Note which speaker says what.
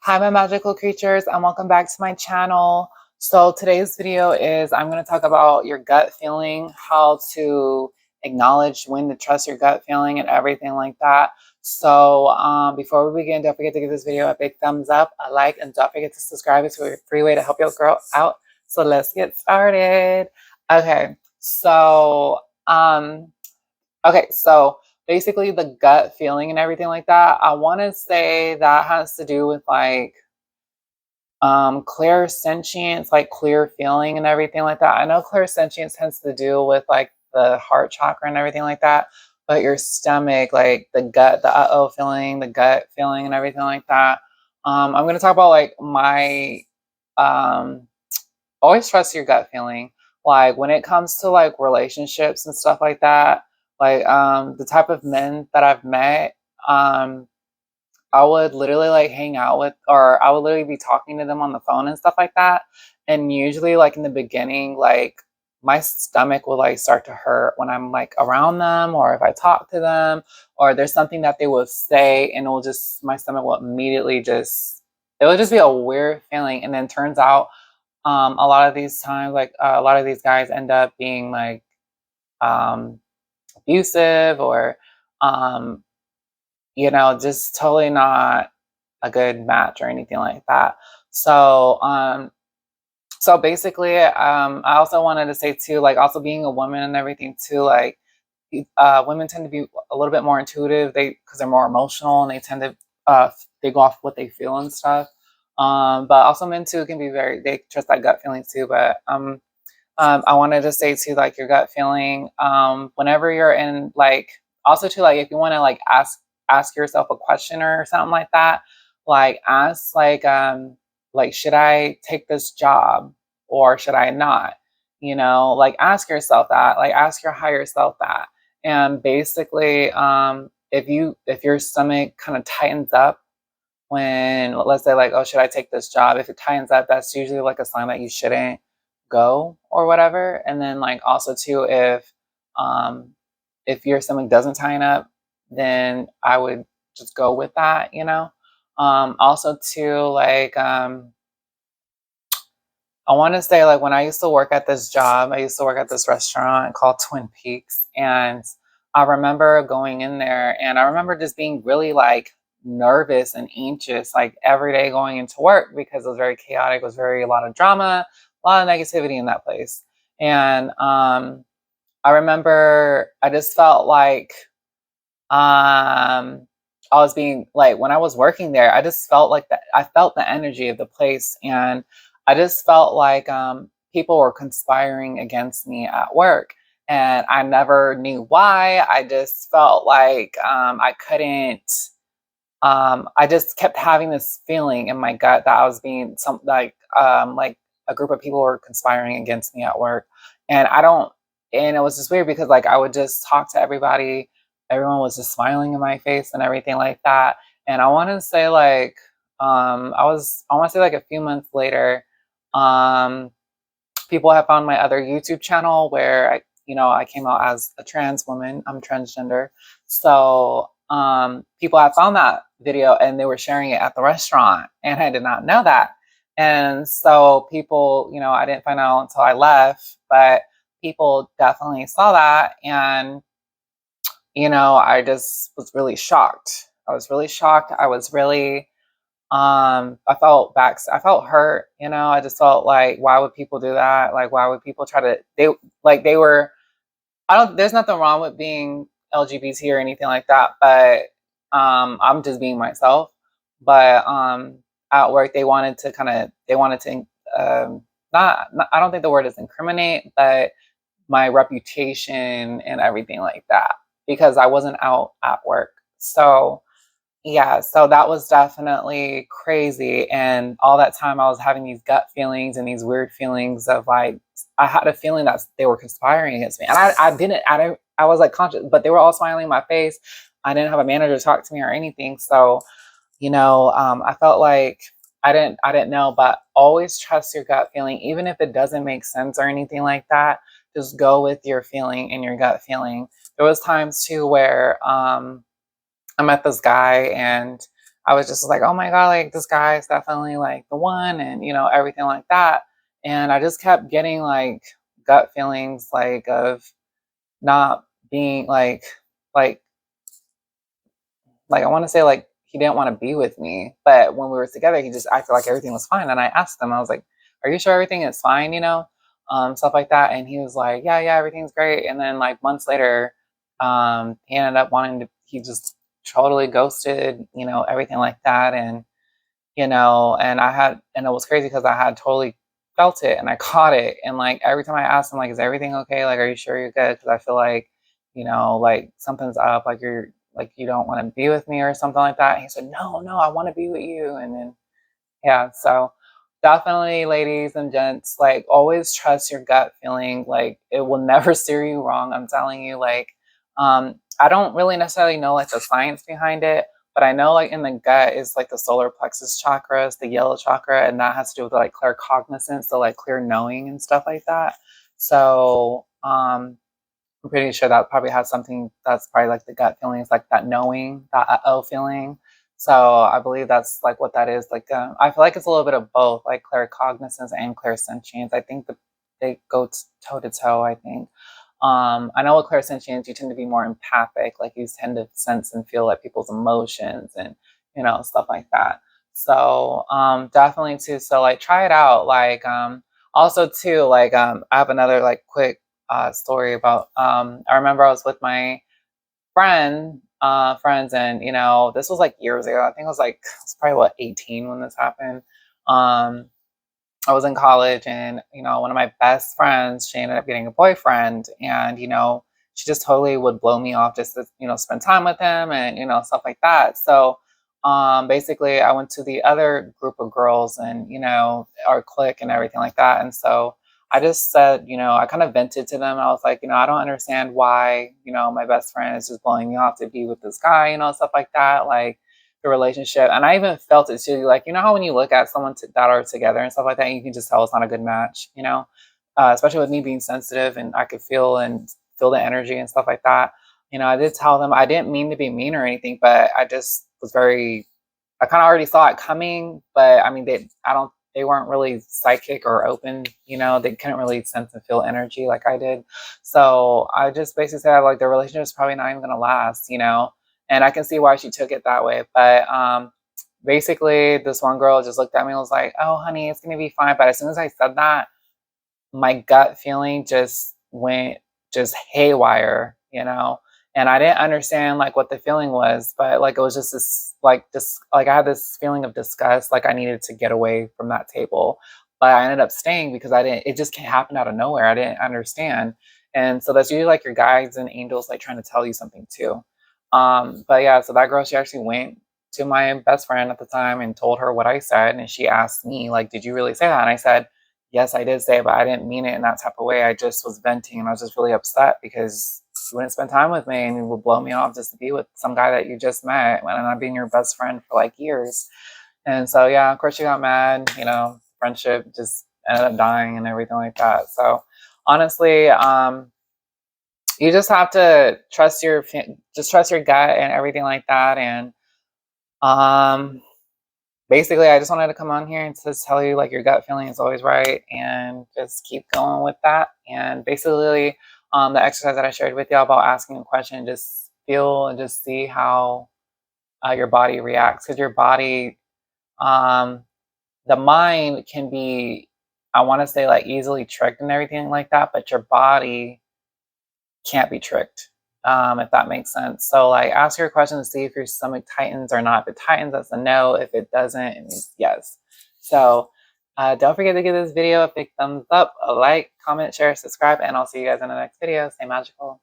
Speaker 1: Hi, my magical creatures, and welcome back to my channel. So today's video is I'm going to talk about your gut feeling, how to acknowledge when to trust your gut feeling and everything like that. So before we begin, don't forget to give this video a big thumbs up, a like, and don't forget to subscribe. It's a free way to help your girl out. So let's get started. Okay, so basically the gut feeling and everything like that, I want to say that has to do with like clear sentience, like clear feeling and everything like that. I know clear sentience tends to do with like the heart chakra and everything like that, but your stomach, like the gut, the feeling, the gut feeling and everything like that. I'm going to talk about like my um always trust your gut feeling, like when it comes to like relationships and stuff like that. Like the type of men that I've met, um I would literally like hang out with, or I would literally be talking to them on the phone and stuff like that. And usually, like in the beginning, like my stomach will like start to hurt when I'm like around them, or if I talk to them, or there's something that they will say, and my stomach will immediately it will just be a weird feeling. And then turns out, a lot of these times, like a lot of these guys end up being like um, abusive or, um, just totally not a good match or anything like that. So, so basically, I also wanted to say too, like also being a woman and everything too, like women tend to be a little bit more intuitive. Because they're more emotional and they tend to they go off what they feel and stuff. But also men too can be they trust that gut feeling too. But I wanted to say too, like your gut feeling, whenever you're in like, also too, like if you want to like ask yourself a question or something like that, like ask like should I take this job or should I not? Like ask yourself that, like ask your higher self that. And basically, if your stomach kind of tightens up when, let's say, like, oh, should I take this job? If it tightens up, that's usually like a sign that you shouldn't go or whatever. And then like also too, um if your stomach doesn't tighten up, then I would just go with that. Also too, like I want to say, like, when I used to work at this job, I used to work at this restaurant called Twin Peaks. And I remember going in there and I remember just being really like nervous and anxious, like every day going into work because it was very chaotic. It was a lot of drama, a lot of negativity in that place. And I remember I just felt like I was being like, when I was working there, I just felt like that. I felt the energy of the place, and I just felt like people were conspiring against me at work, and I never knew why. I just felt like I couldn't. I just kept having this feeling in my gut that I was being like a group of people were conspiring against me at work, and I don't. And it was just weird because like I would just talk to everybody, everyone was just smiling in my face and everything like that. And I want to say like I want to say like a few months later, um, people have found my other YouTube channel where I came out as a trans woman. I'm transgender. So people have found that video and they were sharing it at the restaurant, and I did not know that. And so people, I didn't find out until I left, but people definitely saw that. And I just was really shocked. I was really shocked. I was really I felt hurt. I just felt like, why would people do that? Like, why would people try to, they were, there's nothing wrong with being LGBT or anything like that, but I'm just being myself. But at work, they wanted to, I don't think the word is incriminate, but my reputation and everything like that, because I wasn't out at work. So, yeah, so that was definitely crazy. And all that time I was having these gut feelings and these weird feelings of like, I had a feeling that they were conspiring against me. And I was like conscious, but they were all smiling in my face. I didn't have a manager talk to me or anything. So, I felt like I didn't know, but always trust your gut feeling, even if it doesn't make sense or anything like that. Just go with your feeling and your gut feeling. There was times too where, I met this guy and I was just like, oh my God, like this guy is definitely like the one, and everything like that. And I just kept getting like gut feelings like of not being like I want to say like he didn't want to be with me, but when we were together, he just acted like everything was fine. And I asked him, I was like, "Are you sure everything is fine?" Stuff like that. And he was like, "Yeah, yeah, everything's great." And then like months later, he ended up wanting to. He just totally ghosted, everything like that. And and it was crazy because I had totally felt it and I caught it. And like every time I asked him, like, is everything okay? Like, are you sure you're good? Because I feel like, like something's up, like you're like you don't want to be with me or something like that. And he said, no, no, I want to be with you. And then yeah, so definitely ladies and gents, like always trust your gut feeling. Like it will never steer you wrong. I'm telling you, like I don't really necessarily know like the science behind it, but I know like in the gut is like the solar plexus chakras, the yellow chakra, and that has to do with like clear cognizance, so like clear knowing and stuff like that. So I'm pretty sure that probably has something that's probably like the gut feelings, like that knowing, that feeling. So I believe that's like what that is. Like I feel like it's a little bit of both, like claircognizance and clairsentience. I think they go toe to toe. I think. I know with clairsentience, you tend to be more empathic. Like you tend to sense and feel like people's emotions and stuff like that. So definitely too. So like try it out. Like also too. Like I have another like quick story about I remember I was with my friends, and this was like years ago. I think I was probably what 18 when this happened. um I was in college, and one of my best friends, she ended up getting a boyfriend, and she just totally would blow me off just to spend time with him, and stuff like that. So basically I went to the other group of girls, and our clique and everything like that. And so I just said, I kind of vented to them. I was like, I don't understand why my best friend is just blowing me off to be with this guy, stuff like that. Like the relationship. And I even felt it too. Like, how when you look at someone that are together and stuff like that, you can just tell it's not a good match, especially with me being sensitive, and I could feel the energy and stuff like that. I did tell them I didn't mean to be mean or anything, but I just was I kind of already saw it coming, but I mean, they weren't really psychic or open, they couldn't really sense and feel energy like I did. So I just basically said like the relationship is probably not even going to last, and I can see why she took it that way. But basically, this one girl just looked at me and was like, "Oh, honey, it's gonna be fine." But as soon as I said that, my gut feeling just went just haywire, And I didn't understand like what the feeling was, but like it was just this like I had this feeling of disgust, like I needed to get away from that table. But I ended up staying because I didn't. It just can't happen out of nowhere. I didn't understand, and so that's usually like your guides and angels like trying to tell you something too. But yeah, so that girl, she actually went to my best friend at the time and told her what I said, and she asked me like, "Did you really say that?" And I said, yes, I did say it, but I didn't mean it in that type of way. I just was venting, and I was just really upset because you wouldn't spend time with me, and you would blow me off just to be with some guy that you just met when I'm being your best friend for like years. And so, yeah, of course, she got mad. Friendship just ended up dying and everything like that. So, honestly, you just have to trust your gut and everything like that. And um, basically, I just wanted to come on here and just tell you like your gut feeling is always right, and just keep going with that. And basically, the exercise that I shared with y'all about asking a question, just feel and just see how your body reacts, because your body, um, the mind can be, I want to say like easily tricked and everything like that, but your body can't be tricked, if that makes sense. So like ask your question to see if your stomach tightens or not. If it tightens, that's a no. If it doesn't, it means yes. So don't forget to give this video a big thumbs up, a like, comment, share, subscribe, and I'll see you guys in the next video. Stay magical.